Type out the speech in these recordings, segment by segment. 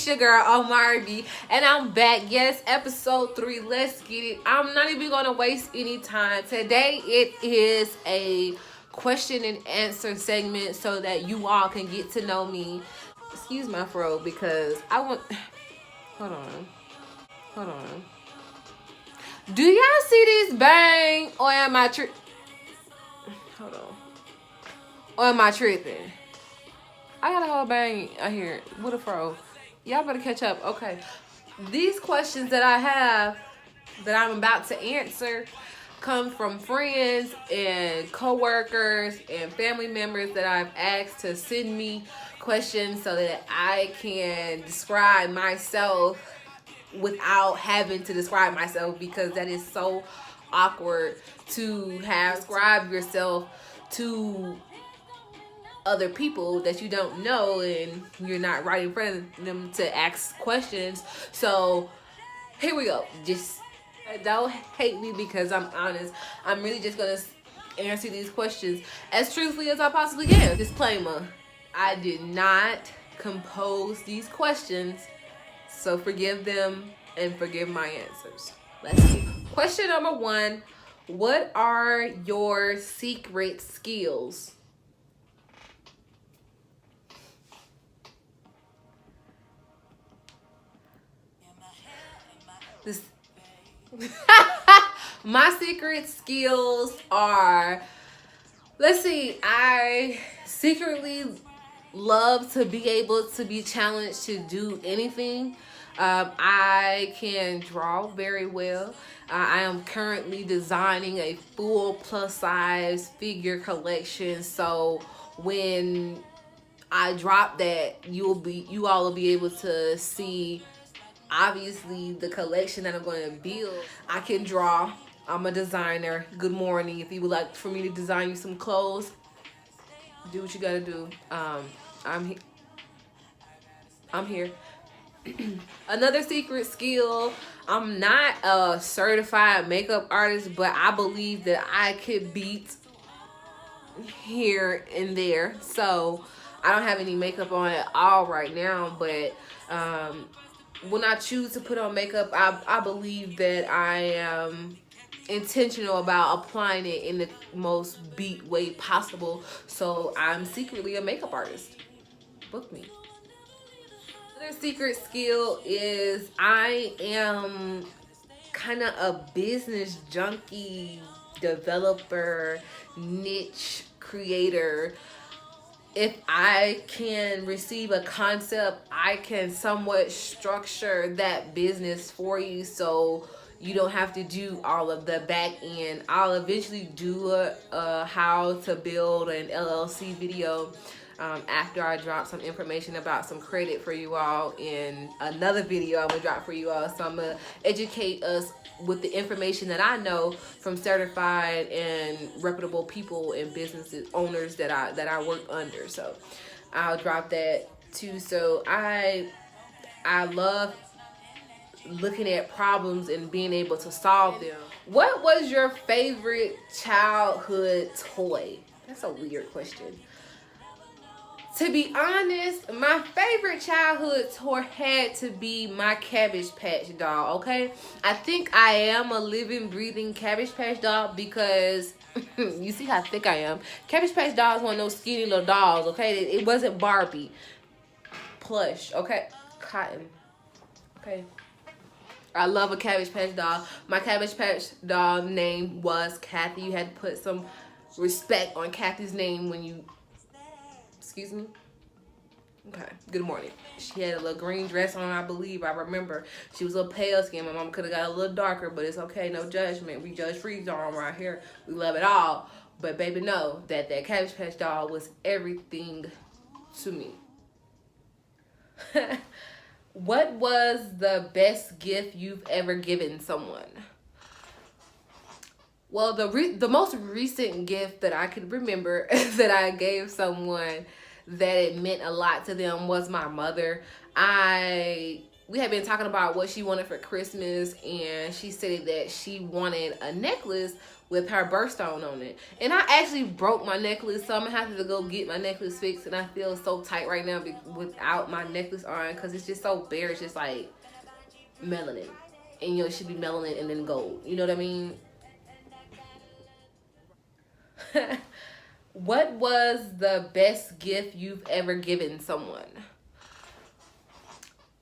It's your girl Amari B, and I'm back. Yes, episode 3. Let's get it. I'm not even gonna waste any time. Today it is a question and answer segment so that you all can get to know me. Excuse my fro because I want. Hold on. Do y'all see this bang, or am I Hold on. Or am I tripping? I got a whole bang out here with a fro. Y'all better catch up. Okay. These questions that I have that I'm about to answer come from friends and coworkers and family members that I've asked to send me questions so that I can describe myself without having to describe myself, because that is so awkward to have describe yourself to other people that you don't know and you're not right in front of them to ask questions. So here we go. Just don't hate me because I'm honest. I'm really just gonna answer these questions as truthfully as I possibly can. Disclaimer, I did not compose these questions, so forgive them and forgive my answers. Let's see. Question number 1. What are your secret skills? My secret skills are, let's see, I secretly love to be able to be challenged to do anything. I can draw very well. I am currently designing a full plus size figure collection, so when I drop that, you all will be able to see obviously the collection that I'm going to build. I can draw. I'm a designer. Good morning. If you would like for me to design you some clothes, do what you gotta do. I'm here. Another secret skill, I'm not a certified makeup artist, but I believe that I could beat here and there. So I don't have any makeup on at all right now, but when I choose to put on makeup, I believe that I am intentional about applying it in the most beat way possible. So I'm secretly a makeup artist. Book me. Another secret skill is I am kind of a business junkie, developer, niche creator. If I can receive a concept, I can somewhat structure that business for you so you don't have to do all of the back end. I'll eventually do a how to build an LLC video after I drop some information about some credit for you all in another video I'm gonna drop for you all. So I'm gonna educate us with the information that I know from certified and reputable people and businesses owners that I work under. So I'll drop that too. So I love looking at problems and being able to solve them. What was your favorite childhood toy? That's a weird question. To be honest, my favorite childhood toy had to be my Cabbage Patch doll, okay? I think I am a living, breathing Cabbage Patch doll because you see how thick I am. Cabbage Patch dolls weren't no skinny little dolls, okay? It wasn't Barbie. Plush, okay? Cotton, okay? I love a Cabbage Patch doll. My Cabbage Patch doll name was Kathy. You had to put some respect on Kathy's name when you... Excuse me? Okay, good morning. She had a little green dress on, I believe. I remember. She was a little pale skin. My mom could have got a little darker, but it's okay. No judgment. We judge free zone right here. We love it all. But baby, know that that Cabbage Patch doll was everything to me. What was the best gift you've ever given someone? Well, the most recent gift that I could remember that I gave someone that it meant a lot to them was my mother. I we had been talking about what she wanted for Christmas, and she said that she wanted a necklace with her birthstone on it. And I actually broke my necklace, so I'm gonna have to go get my necklace fixed. And I feel so tight right now without my necklace on, because it's just so bare. It's just like melanin, and it should be melanin and then gold. You know what I mean? What was the best gift you've ever given someone?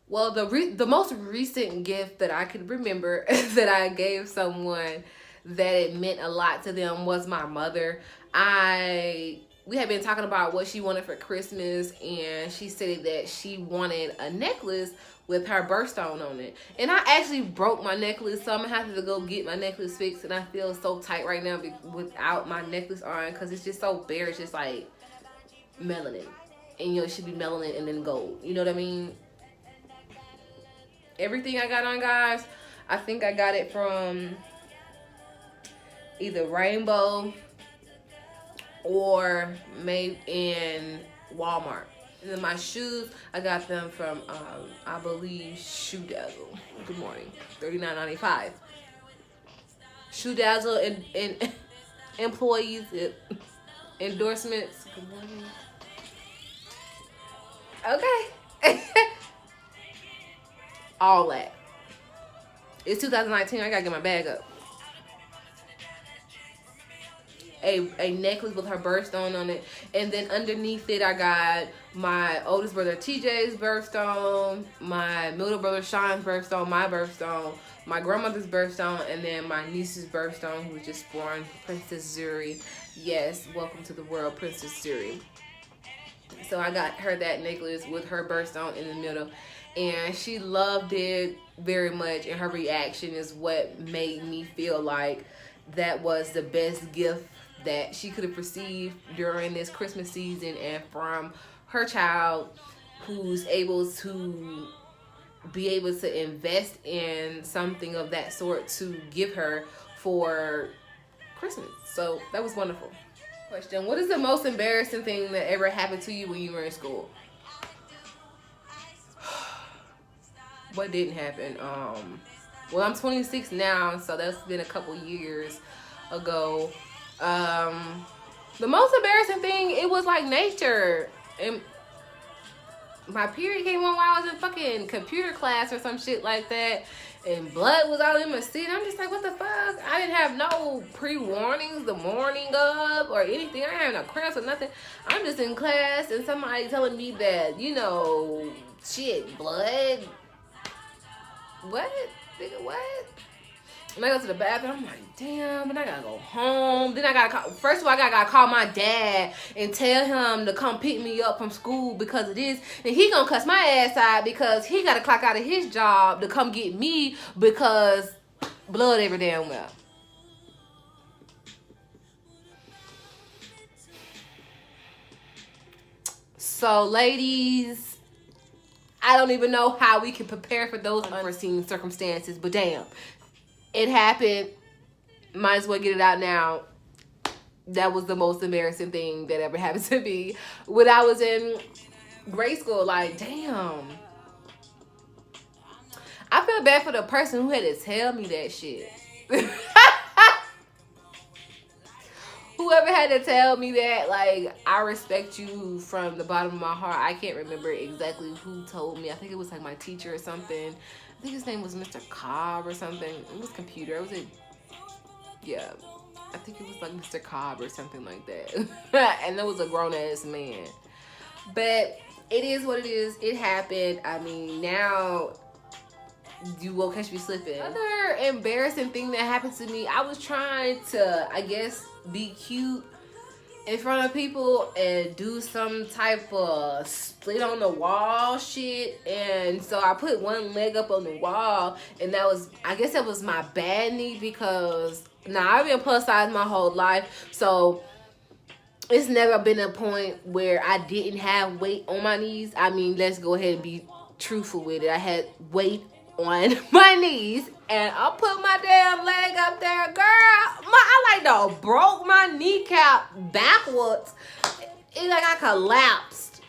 Well, the most recent gift that I could remember that I gave someone that it meant a lot to them was my mother. We had been talking about what she wanted for Christmas, and she said that she wanted a necklace with her birthstone on it. And I actually broke my necklace, so I'm gonna have to go get my necklace fixed. And I feel so tight right now without my necklace on, because it's just so bare. It's just like melanin, and it should be melanin and then gold. You know what I mean? Everything I got on, guys, I think I got it from either Rainbow or maybe in Walmart. And then my shoes, I got them from I believe Shoe Dazzle. Good morning. $39.95. Shoe Dazzle and employees endorsements. Good morning. Okay. All that. It's 2019. I gotta get my bag up. A necklace with her birthstone on it, and then underneath it I got my oldest brother TJ's birthstone, my middle brother Sean's birthstone, my birthstone, my grandmother's birthstone, and then my niece's birthstone, who was just born, Princess Zuri. Yes, welcome to the world, Princess Zuri. So I got her that necklace with her birthstone in the middle, and she loved it very much, and her reaction is what made me feel like that was the best gift that she could have received during this Christmas season, and from her child who's able to be able to invest in something of that sort to give her for Christmas. So that was wonderful. Question: what is the most embarrassing thing that ever happened to you when you were in school? What didn't happen? Well, I'm 26 now, so that's been a couple years ago. The most embarrassing thing, it was like nature. And my period came on while I was in fucking computer class or some shit like that, and blood was all in my seat. I'm just like, what the fuck? I didn't have no pre-warnings the morning of or anything. I didn't have no cramps or nothing. I'm just in class and somebody telling me that, shit, blood. What? Nigga, what? And I go to the bathroom, I'm like, damn, and I gotta go home. Then I gotta call, first of all, I gotta call my dad and tell him to come pick me up from school because of this. And he gonna cuss my ass out because he gotta clock out of his job to come get me because blood every damn well. So, ladies, I don't even know how we can prepare for those unforeseen circumstances, but damn. It happened. Might as well get it out now. That was the most embarrassing thing that ever happened to me when I was in grade school. Like, damn. I feel bad for the person who had to tell me that shit. Whoever had to tell me that, like, I respect you from the bottom of my heart. I can't remember exactly who told me. I think it was like my teacher or something. I think his name was Mr. Cobb or something. It was computer. It was I think it was like Mr. Cobb or something like that. And it was a grown-ass man. But it is what it is. It happened. I mean, now you won't catch me slipping. Another embarrassing thing that happened to me, I was trying to, I guess, be cute in front of people and do some type of split on the wall shit. And so I put one leg up on the wall, and that was, I guess that was my bad knee, because now I've been plus size my whole life, so it's never been a point where I didn't have weight on my knees. I mean, let's go ahead and be truthful with it. I had weight on my knees, and I put my damn leg up there, girl. I like to broke my kneecap backwards. It's like I collapsed.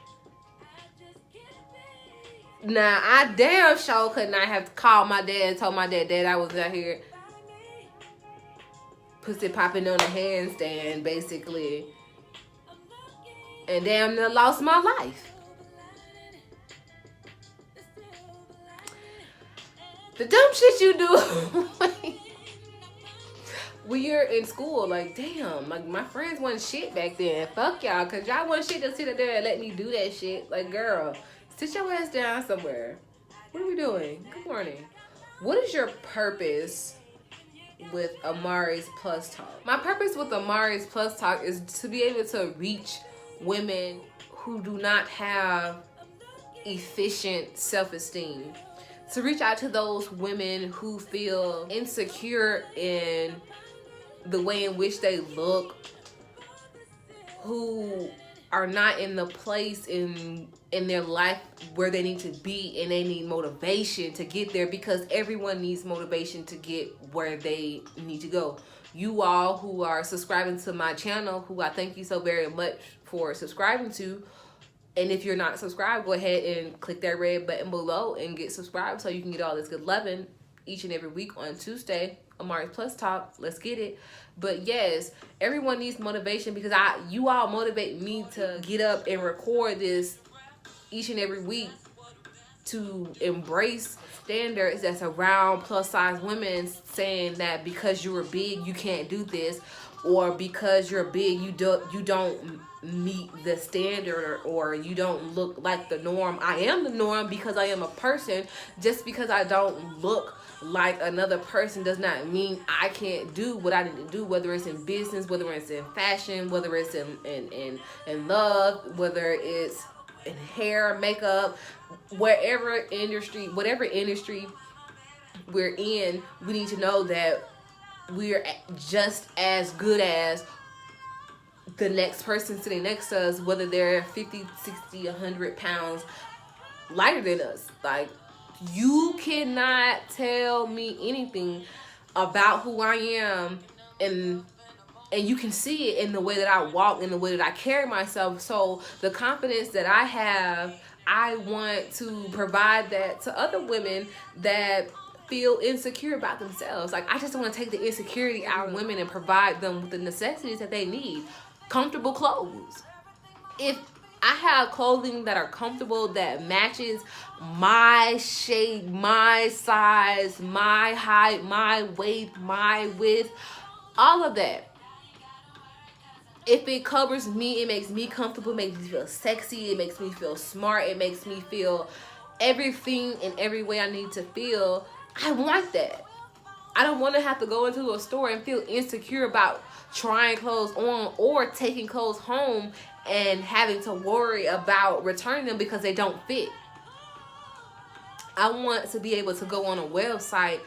Now, I damn sure could not have called my dad and told my dad that I was out here pussy popping on a handstand, basically. And damn near lost my life. The dumb shit you do when you're in school, like, damn, like, my friends wasn't shit back then. Fuck y'all, because y'all wasn't shit to sit there and let me do that shit. Like, girl, sit your ass down somewhere. What are we doing? Good morning. What is your purpose with Amari's Plus Talk? My purpose with Amari's Plus Talk is to be able to reach women who do not have efficient self-esteem. To reach out to those women who feel insecure in the way in which they look, who are not in the place in their life where they need to be, and they need motivation to get there, because everyone needs motivation to get where they need to go. You all who are subscribing to my channel, who I thank you so very much for subscribing to. And if you're not subscribed, go ahead and click that red button below and get subscribed so you can get all this good loving each and every week on Tuesday. Amari's Plus Talk. Let's get it. But yes, everyone needs motivation, because you all motivate me to get up and record this each and every week, to embrace standards that's around plus size women, saying that because you were big you can't do this, or because you're big you don't meet the standard, or you don't look like the norm. I am the norm because I am a person. Just because I don't look like another person does not mean I can't do what I need to do, whether it's in business, whether it's in fashion, whether it's in love, whether it's in hair, makeup, whatever industry we're in. We need to know that we're just as good as the next person sitting next to us, whether they're 50, 60, 100 pounds lighter than us. Like, you cannot tell me anything about who I am, and you can see it in the way that I walk, in the way that I carry myself. So the confidence that I have, I want to provide that to other women that feel insecure about themselves. Like, I just want to take the insecurity out of women and provide them with the necessities that they need. Comfortable clothes. If I have clothing that are comfortable, that matches my shape, my size, my height, my weight, my width, all of that. If it covers me, it makes me comfortable, it makes me feel sexy, it makes me feel smart, it makes me feel everything in every way I need to feel, I want that. I don't want to have to go into a store and feel insecure about trying clothes on or taking clothes home and having to worry about returning them because they don't fit. I want to be able to go on a website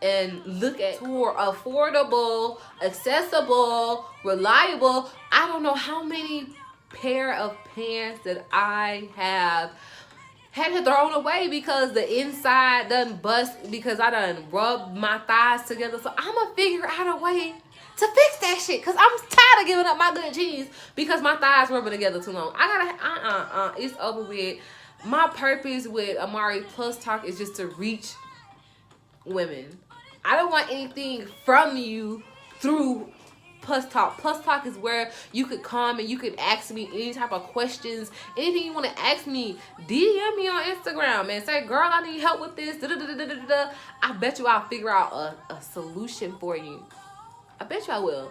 and look at who are affordable, accessible, reliable. I don't know how many pair of pants that I have had to throw away because the inside doesn't bust, because I done rubbed my thighs together. So I'm gonna figure out a way to fix that shit, because I'm tired of giving up my good jeans because my thighs rubbing together too long. I gotta, it's over with. My purpose with Amari Plus Talk is just to reach women. I don't want anything from you through Plus Talk. Plus Talk is where you could come and you could ask me any type of questions, anything you want to ask me. DM me on Instagram and say, girl, I need help with this. I bet you I'll figure out a solution for you. I bet you I will.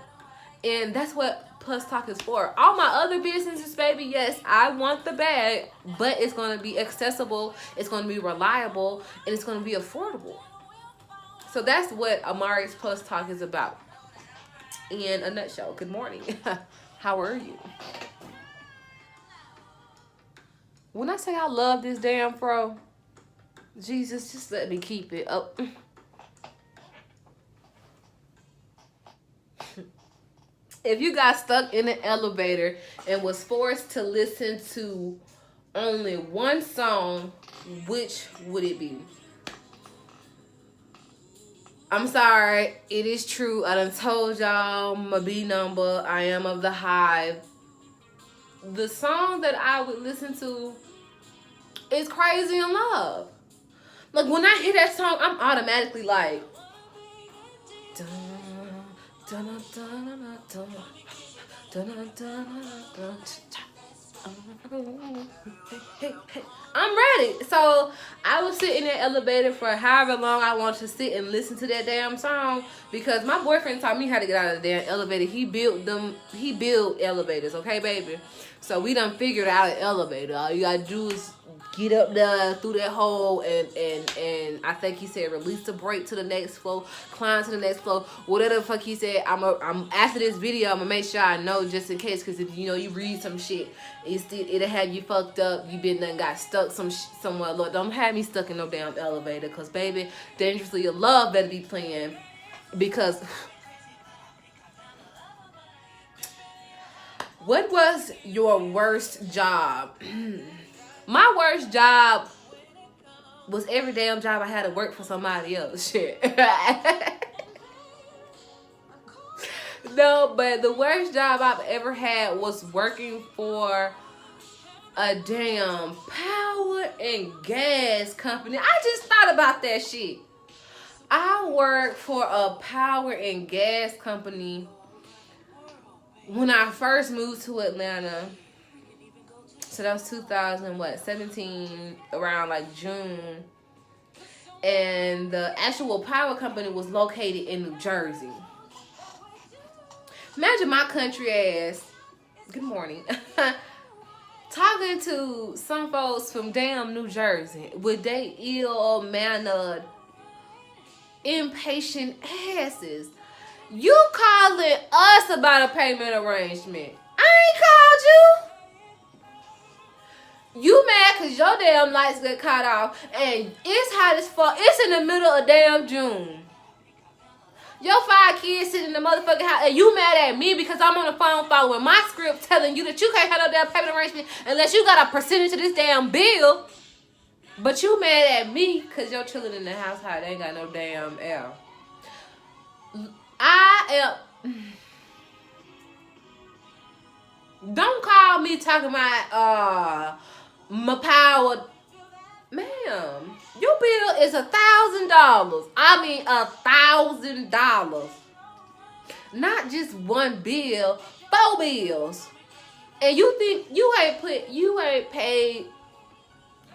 And that's what Plus Talk is for. All my other businesses, baby, yes, I want the bag, but it's going to be accessible, it's going to be reliable, and it's going to be affordable. So that's what Amari's Plus Talk is about. In a nutshell. Good morning. How are you? When I say I love this damn fro, Jesus, just let me keep it up. If you got stuck in an elevator and was forced to listen to only one song, which would it be? I'm sorry, it is true. I done told y'all my B number. I am of the Hive. The song that I would listen to is Crazy in Love. Like, when I hear that song, I'm automatically like, dun, dun, dun, dun, dun, dun, dun, dun, dun, I'm ready. So I was sitting in the elevator for however long I wanted to sit and listen to that damn song, because my boyfriend taught me how to get out of the damn elevator. He built elevators, okay, baby? So we done figured out an elevator. All you gotta do is get up there through that hole, and I think he said release the brake to the next floor, climb to the next floor, whatever the fuck he said. I'm after this video, I'm gonna make sure I know, just in case, because if you read some shit, it'll have you fucked up. You been done got stuck somewhere. Lord, don't have me stuck in no damn elevator, because baby, Dangerously in Love better be playing, because what was your worst job? My worst job was every damn job I had to work for somebody else. Shit. No, but the worst job I've ever had was working for a damn power and gas company. I just thought about that shit. I worked for a power and gas company when I first moved to Atlanta. So that was 2017, around like June. And the actual power company was located in New Jersey. Imagine my country ass, good morning, talking to some folks from damn New Jersey with they ill-mannered, impatient asses. You calling us about a payment arrangement. I ain't called you. You mad because your damn lights get cut off and it's hot as fuck. It's in the middle of damn June. Your 5 kids sitting in the motherfucking house and you mad at me because I'm on the phone following my script telling you that you can't have no damn payment arrangement unless you got a percentage of this damn bill. But you mad at me because you're chilling in the house hot. They ain't got no damn air. Don't call me talking about my power. Ma'am, your bill is $1,000. I mean $1,000. Not just one bill, 4 bills. And you think you ain't paid.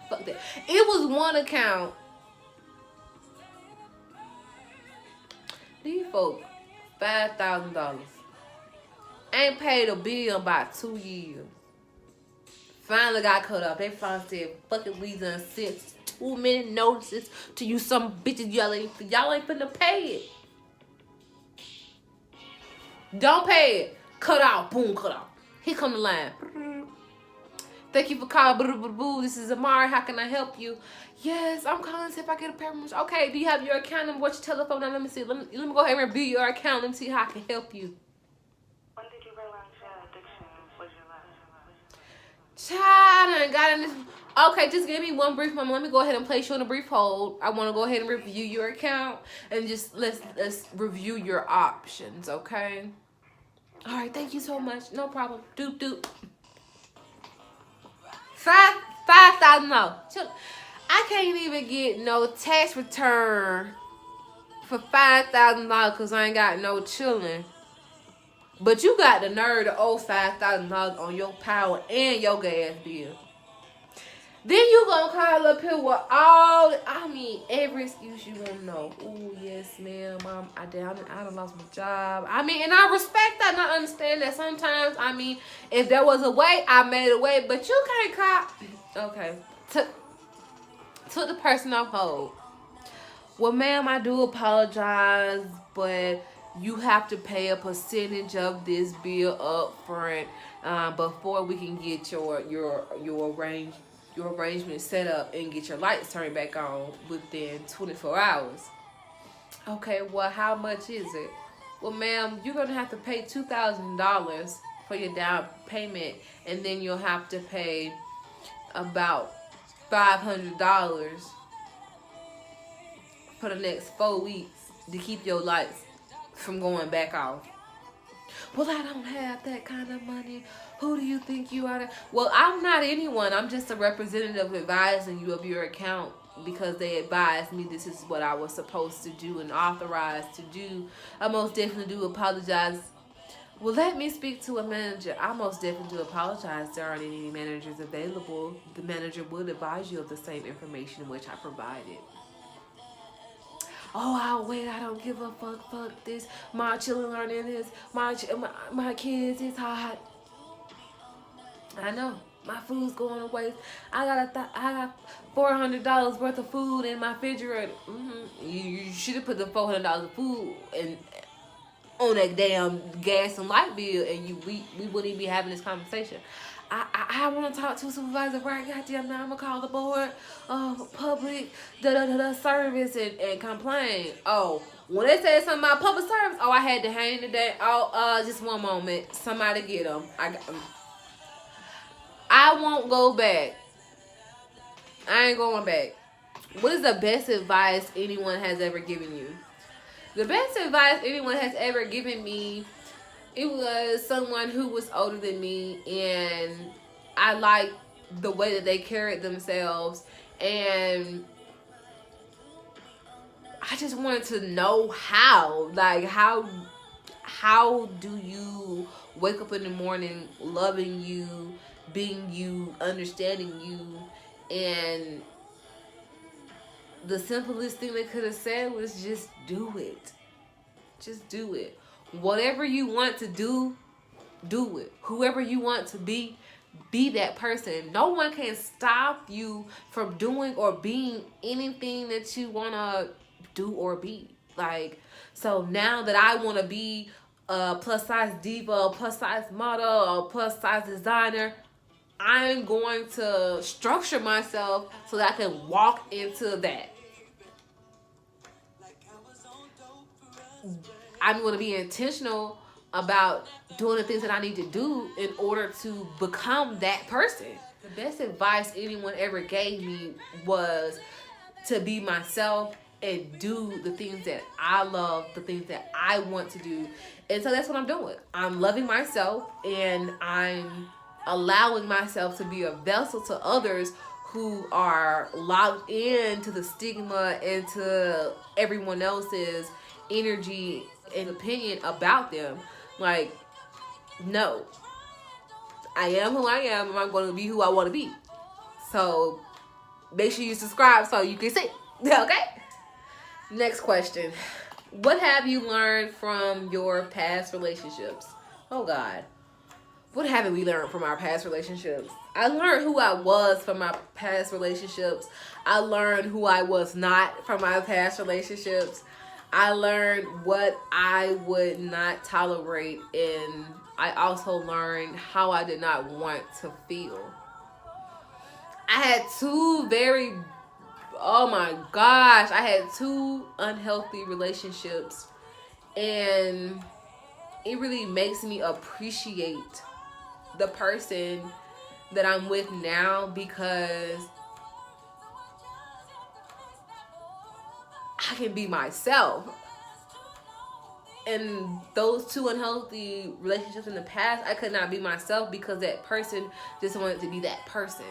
Fuck that. It was one account. These folks, $5,000. Ain't paid a bill in about 2 years. Finally got cut off. They finally said, fuck it, we done sent 2-minute notices to you some bitches. Y'all ain't finna pay it. Don't pay it. Cut off. Boom, cut off. Here come the line. Thank you for calling. This is Amari. How can I help you? Yes, I'm calling to see if I get a payment. Okay, do you have your account number? What's your telephone number? Let me see. Let me go ahead and review your account. Let me see how I can help you. When did you realize your addiction was your life? Child, I done got in this. Okay, just give me one brief moment. Let me go ahead and place you on a brief hold. I want to go ahead and review your account and just let's review your options, okay? All right, thank you so much. No problem. Doop doop. $5,000. I can't even get no tax return for $5,000 because I ain't got no children. But you got the nerve to owe $5,000 on your power and your gas bill. Then you gonna call up here with every excuse you wanna know. Oh yes, ma'am. I done lost my job. And I respect that and I understand that sometimes. If there was a way, I made a way. But you can't call. Okay. Took the person off hold. Well, ma'am, I do apologize, but you have to pay a percentage of this bill up front before we can get your arrangement set up and get your lights turned back on within 24 hours. Okay, well, how much is it? Well, ma'am, you're going to have to pay $2,000 for your down payment, and then you'll have to pay about $500 for the next 4 weeks to keep your lights from going back off. well, I don't have that kind of money. Who do you think you are? Well, I'm not anyone. I'm just a representative advising you of your account because they advised me this is what I was supposed to do and authorized to do. I most definitely do apologize. Well, let me speak to a manager. I most definitely do apologize. There aren't any managers available. The manager would advise you of the same information which I provided. Oh, I'll wait. I don't give a fuck. Fuck this. My children are in this. My kids is hot. I know. My food's going to waste. I got $400 worth of food in my refrigerator. You should have put the $400 of food on that damn gas and light bill, and we wouldn't even be having this conversation. I want to talk to a supervisor right goddamn now. I'm gonna call the board of public service and complain. Oh, when they said something about public service, oh, I had to hang today. Oh, just one moment. Somebody get them. I won't go back. I ain't going back. What is the best advice anyone has ever given you? The best advice anyone has ever given me, it was someone who was older than me, and I liked the way that they carried themselves, and I just wanted to know how. Like, how do you wake up in the morning loving you, being you, understanding you, and the simplest thing they could have said was just do it. Just do it. Whatever you want to do, do it. Whoever you want to be that person. No one can stop you from doing or being anything that you want to do or be. Like, so now that I want to be a plus size diva, a plus size model, a plus size designer, I'm going to structure myself so that I can walk into that. I'm going to be intentional about doing the things that I need to do in order to become that person. The best advice anyone ever gave me was to be myself and do the things that I love, the things that I want to do. And so that's what I'm doing. I'm loving myself, and I'm allowing myself to be a vessel to others who are locked into the stigma and to everyone else's energy and opinion about them. Like, no, I am who I am, and I'm going to be who I want to be. So make sure you subscribe so you can see. Okay? Next question. What have you learned from your past relationships? Oh God, what haven't we learned from our past relationships? I learned who I was from my past relationships. I learned who I was not from my past relationships. I learned what I would not tolerate, and I also learned how I did not want to feel. I had oh my gosh, I had 2 unhealthy relationships, and it really makes me appreciate the person that I'm with now, because I can be myself. And those 2 unhealthy relationships in the past, I could not be myself because that person just wanted to be that person.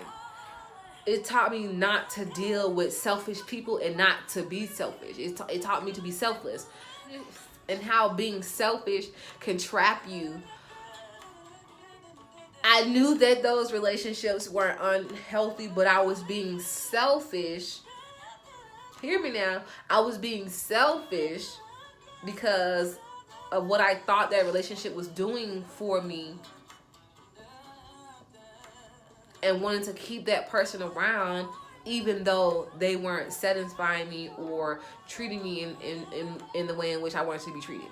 It taught me not to deal with selfish people and not to be selfish. It taught me to be selfless, and how being selfish can trap you. I knew that those relationships were unhealthy, but I was being selfish. Hear me now. I was being selfish because of what I thought that relationship was doing for me, and wanted to keep that person around even though they weren't satisfying me or treating me in the way in which I wanted to be treated.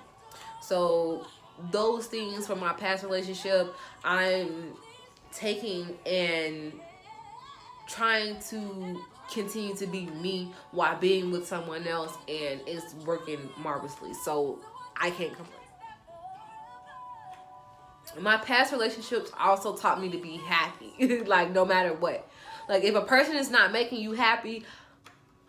So those things from my past relationship, I'm taking and trying to continue to be me while being with someone else, and it's working marvelously. So I can't complain. My past relationships also taught me to be happy. Like, no matter what. Like, if a person is not making you happy,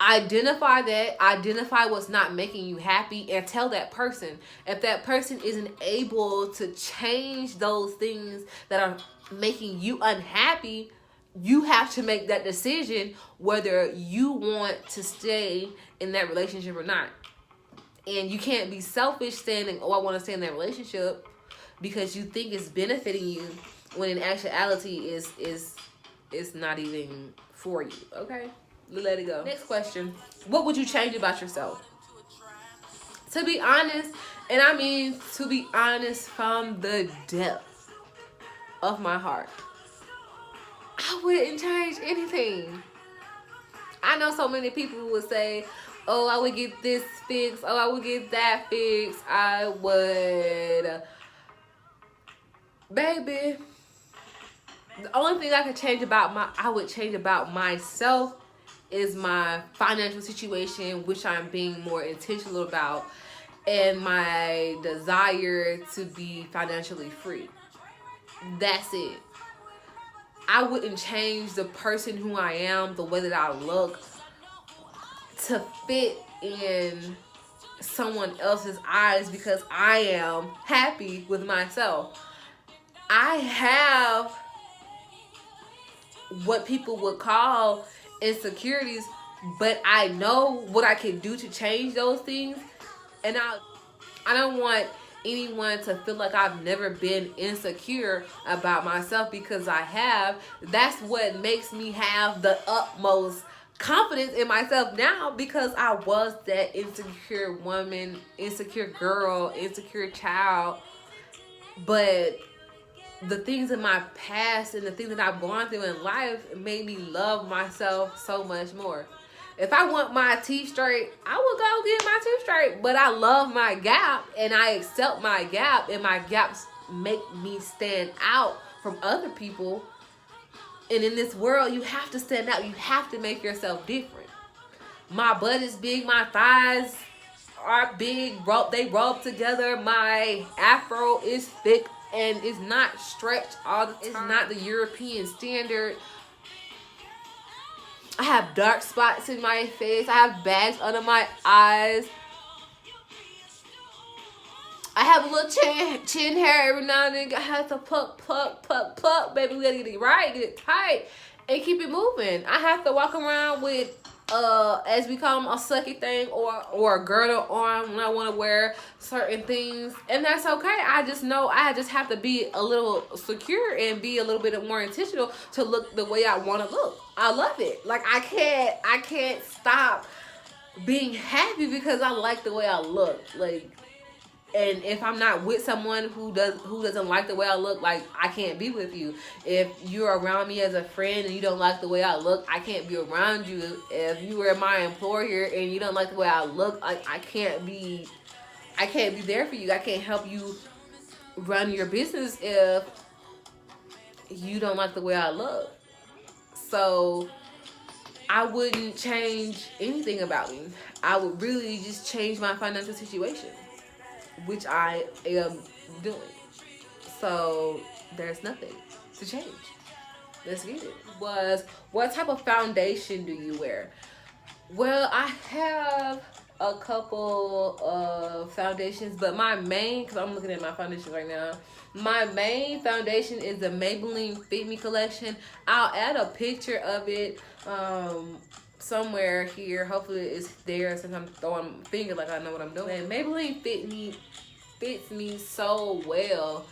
Identify that, identify what's not making you happy, and tell that person. If that person isn't able to change those things that are making you unhappy, you have to make that decision whether you want to stay in that relationship or not. And you can't be selfish saying, oh, I want to stay in that relationship because you think it's benefiting you, when in actuality is not even for you. Okay, let it go. Next question: what would you change about yourself? To be honest, and I mean to be honest from the depth of my heart, I wouldn't change anything. I know so many people would say, oh, I would get this fixed, oh, I would get that fixed, I would. Baby, the only thing I would change about myself is my financial situation, which I'm being more intentional about, and my desire to be financially free. That's it. I wouldn't change the person who I am, the way that I look, to fit in someone else's eyes, because I am happy with myself. I have what people would call insecurities, but I know what I can do to change those things. And I don't want anyone to feel like I've never been insecure about myself, because I have. That's what makes me have the utmost confidence in myself now, because I was that insecure woman, insecure girl, insecure child. But the things in my past and the things that I've gone through in life made me love myself so much more. If I want my teeth straight, I will go get my teeth straight. But I love my gap, and I accept my gap, and my gaps make me stand out from other people. And in this world, you have to stand out. You have to make yourself different. My butt is big. My thighs are big. They rub together. My afro is thick and it's not stretched all the time. It's not the European standard. I have dark spots in my face. I have bags under my eyes. I have a little chin hair every now and then. I have to pluck. Baby, we gotta get it right, get it tight, and keep it moving. I have to walk around with, as we call them, a sucky thing or a girdle on when I want to wear certain things. And that's okay. I just know I just have to be a little secure and be a little bit more intentional to look the way I want to look. I love it. Like, I can't stop being happy because I like the way I look. Like, and if I'm not with someone who doesn't like the way I look, like, I can't be with you. If you're around me as a friend and you don't like the way I look, I can't be around you. If you were my employer and you don't like the way I look, I can't be there for you. I can't help you run your business if you don't like the way I look. So I wouldn't change anything about me. I would really just change my financial situation, which I am doing. So there's nothing to change. Let's get it. What type of foundation do you wear? Well, I have a couple of foundations, but my main, because I'm looking at my foundation right now, my main foundation is the Maybelline Fit Me collection. I'll add a picture of it somewhere here. Hopefully it's there, since I'm throwing finger like I know what I'm doing. And Maybelline fits me so well.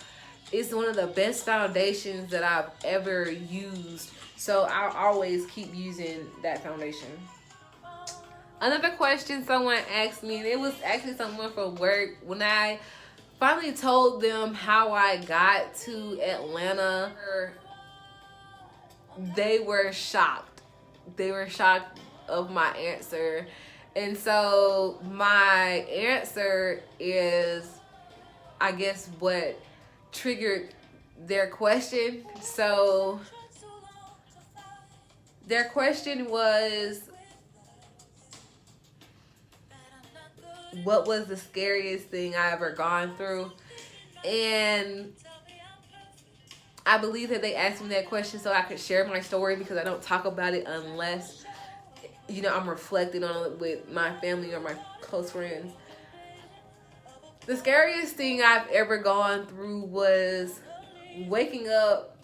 It's one of the best foundations that I've ever used, so I'll always keep using that foundation. Another question someone asked me, and it was actually someone from work, when I finally told them how I got to Atlanta, they were shocked. They were shocked of my answer. And so my answer is, I guess, what triggered their question. So their question was, what was the scariest thing I ever gone through? And I believe that they asked me that question so I could share my story, because I don't talk about it unless you know, I'm reflecting on it with my family or my close friends. The scariest thing I've ever gone through was waking up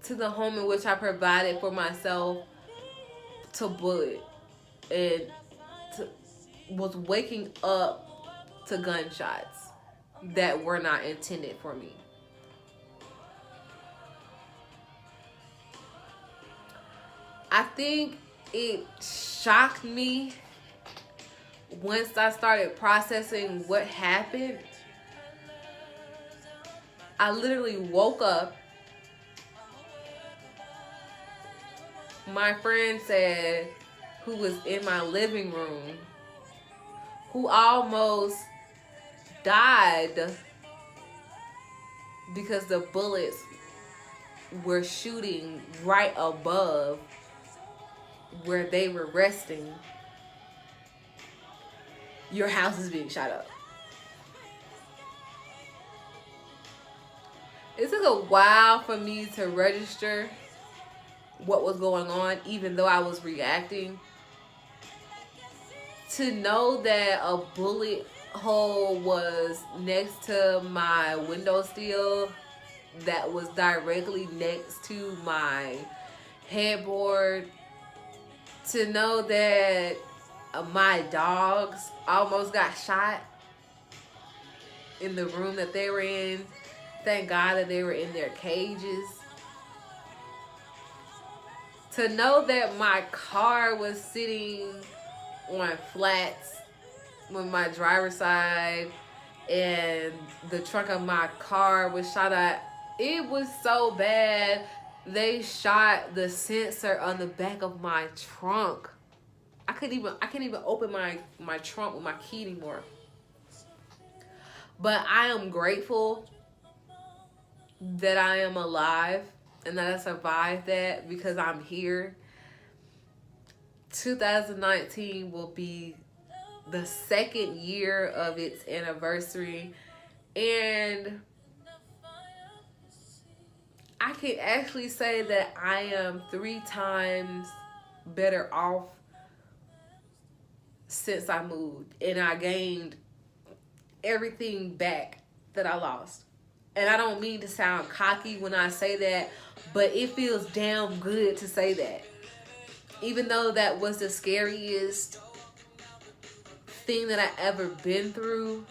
to the home in which I provided for myself to bullet, and was waking up to gunshots that were not intended for me. I think it shocked me once I started processing what happened. I literally woke up. My friend said, who was in my living room, who almost died because the bullets were shooting right above where they were resting. Your house is being shot up. It took a while for me to register what was going on, even though I was reacting. To know that a bullet hole was next to my windowsill, that was directly next to my headboard. To know that my dogs almost got shot in the room that they were in. Thank God that they were in their cages. To know that my car was sitting on flats with my driver's side and the trunk of my car was shot at. It was so bad. They shot the sensor on the back of my trunk. I can't even open my trunk with my key anymore. But I am grateful that I am alive and that I survived that, because I'm here. 2019 will be the second year of its anniversary, and I can actually say that I am 3 times better off since I moved, and I gained everything back that I lost. And I don't mean to sound cocky when I say that, but it feels damn good to say that. Even though that was the scariest thing that I ever been through,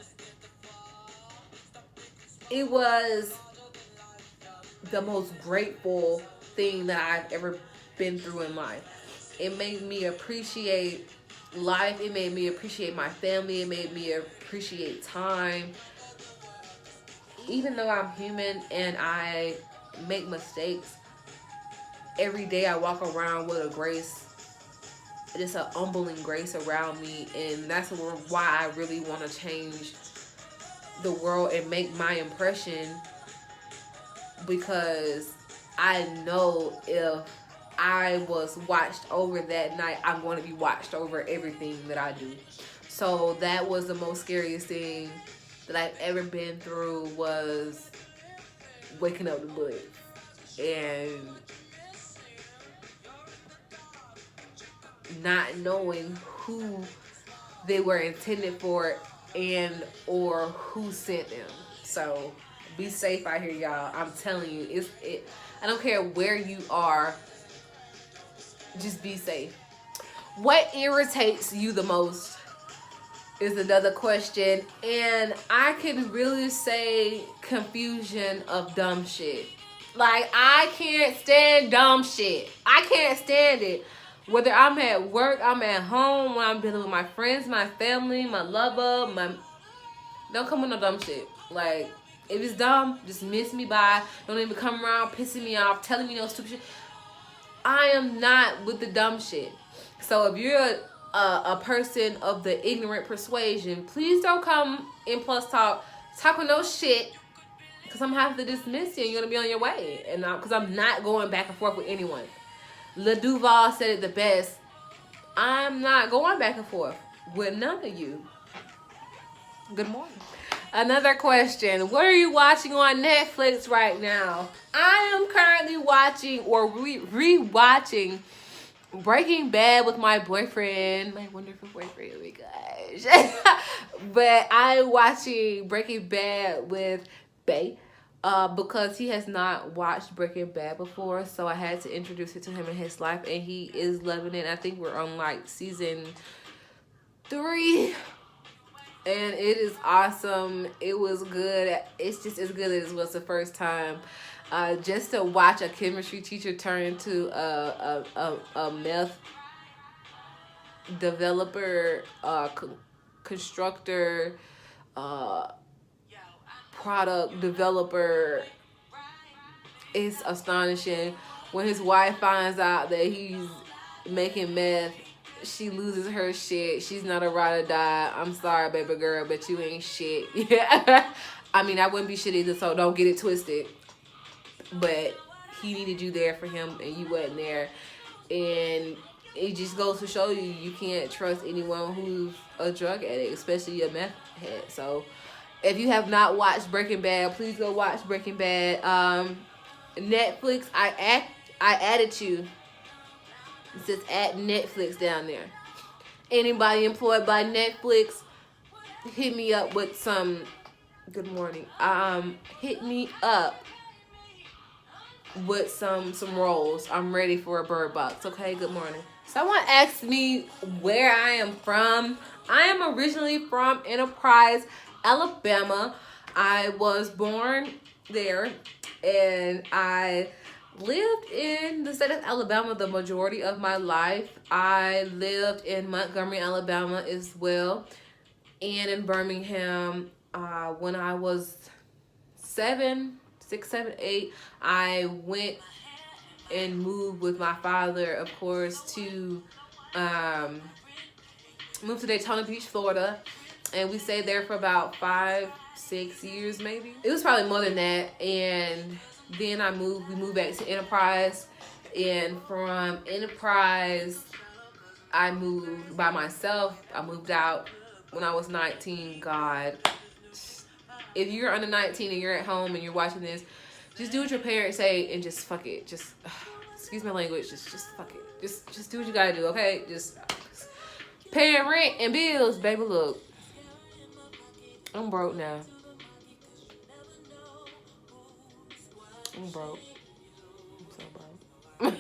it was the most grateful thing that I've ever been through in life. It made me appreciate life. It made me appreciate my family. It made me appreciate time. Even though I'm human and I make mistakes, every day I walk around with a grace. Just a humbling grace around me, and that's why I really want to change the world and make my impression, because I know if I was watched over that night, I'm going to be watched over everything that I do. So that was the most scariest thing that I've ever been through, was waking up to bullets. And not knowing who they were intended for and or who sent them. So be safe out here, y'all. I'm telling you, I don't care where you are, just be safe. What irritates you the most is another question, and I can really say confusion of dumb shit. Like, I can't stand dumb shit. I can't stand it. Whether I'm at work, I'm at home, when I'm dealing with my friends, my family, my lover, don't come with no dumb shit. Like, if it's dumb, just miss me by. Don't even come around pissing me off, telling me no stupid shit. I am not with the dumb shit. So if you're a person of the ignorant persuasion, please don't come in Plus Talk talking no shit, because I'm going to have to dismiss you and you're going to be on your way. And because I'm not going back and forth with anyone. Le Duval said it the best. I'm not going back and forth with none of you. Good morning. Another question. What are you watching on Netflix right now? I am currently watching or re-watching Breaking Bad with my boyfriend, my wonderful boyfriend. Oh my gosh! But I'm watching Breaking Bad with Bay, because he has not watched Breaking Bad before, so I had to introduce it to him in his life, and he is loving it. I think we're on like season 3. And it is awesome. It was good. It's just as good as it was the first time. Just to watch a chemistry teacher turn into a meth developer, constructor, product developer, is astonishing. When his wife finds out that he's making meth, she loses her shit. She's not a ride or die. I'm sorry, baby girl, but you ain't shit. Yeah. I mean, I wouldn't be shit either, so don't get it twisted. But he needed you there for him, and you wasn't there. And it just goes to show you can't trust anyone who's a drug addict, especially a meth head. So if you have not watched Breaking Bad, please go watch Breaking Bad. Netflix, I added you. It says add Netflix down there. Anybody employed by Netflix, hit me up with some. Good morning. Hit me up with some roles. I'm ready for a bird box. Okay. Good morning. Someone asked me where I am from. I am originally from Enterprise, Alabama. I was born there, and I lived in the state of Alabama the majority of my life. I lived in Montgomery, Alabama as well, and in Birmingham. When I was 7, 6, 7, 8, I went and moved with my father, of course, to move to Daytona Beach, Florida, and we stayed there for about 5, 6 years, maybe. It was probably more than that, and then we moved back to Enterprise, and from Enterprise, I moved by myself. I moved out when I was 19. God, if you're under 19 and you're at home and you're watching this, just do what your parents say and just fuck it. Just, excuse my language, just fuck it. Just do what you gotta do, okay? Just paying rent and bills, baby. Look, I'm broke now. I'm broke. I'm so broke.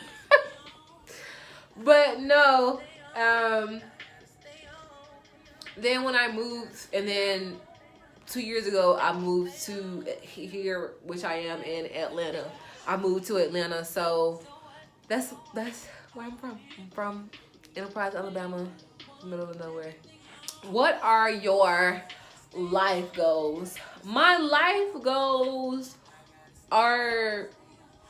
But no, then when I moved, and then 2 years ago, I moved to here, which I am in Atlanta. I moved to Atlanta, so that's where I'm from. I'm from Enterprise, Alabama, middle of nowhere. What are your life goals? My life goals are,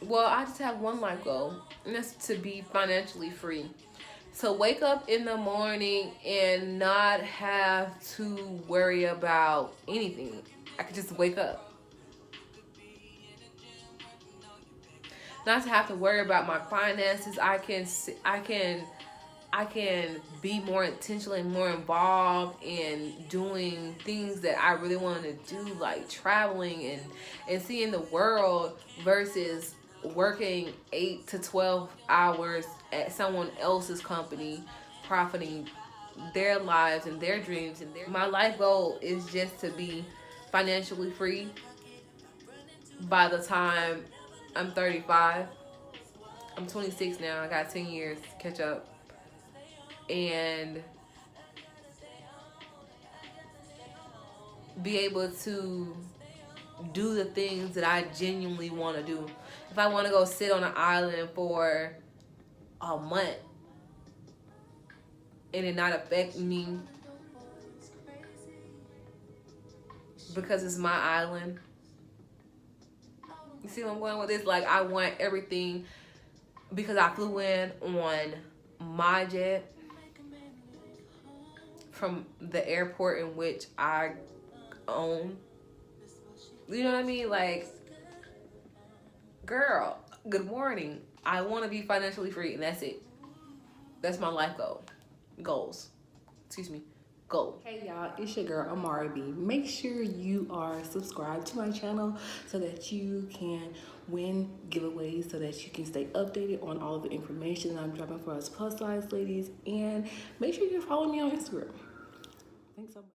well, I just have one life goal, and that's to be financially free. To wake up in the morning and not have to worry about anything. I could just wake up. Not to have to worry about my finances. I can be more intentional and more involved in doing things that I really want to do, like traveling and seeing the world, versus working 8 to 12 hours at someone else's company, profiting their lives and their dreams. And my life goal is just to be financially free by the time I'm 35. I'm 26 now. I got 10 years to catch up. And be able to do the things that I genuinely want to do. If I want to go sit on an island for a month and it not affect me because it's my island. You see where I'm going with this? Like, I want everything because I flew in on my jet from the airport in which I own. You know what I mean? Like, girl, good morning. I want to be financially free, and that's it. That's my life goals. Excuse me. Go. Hey y'all, it's your girl Amari B. Make sure you are subscribed to my channel so that you can win giveaways, so that you can stay updated on all of the information I'm dropping for us plus size ladies, and make sure you follow me on Instagram. Thanks so much.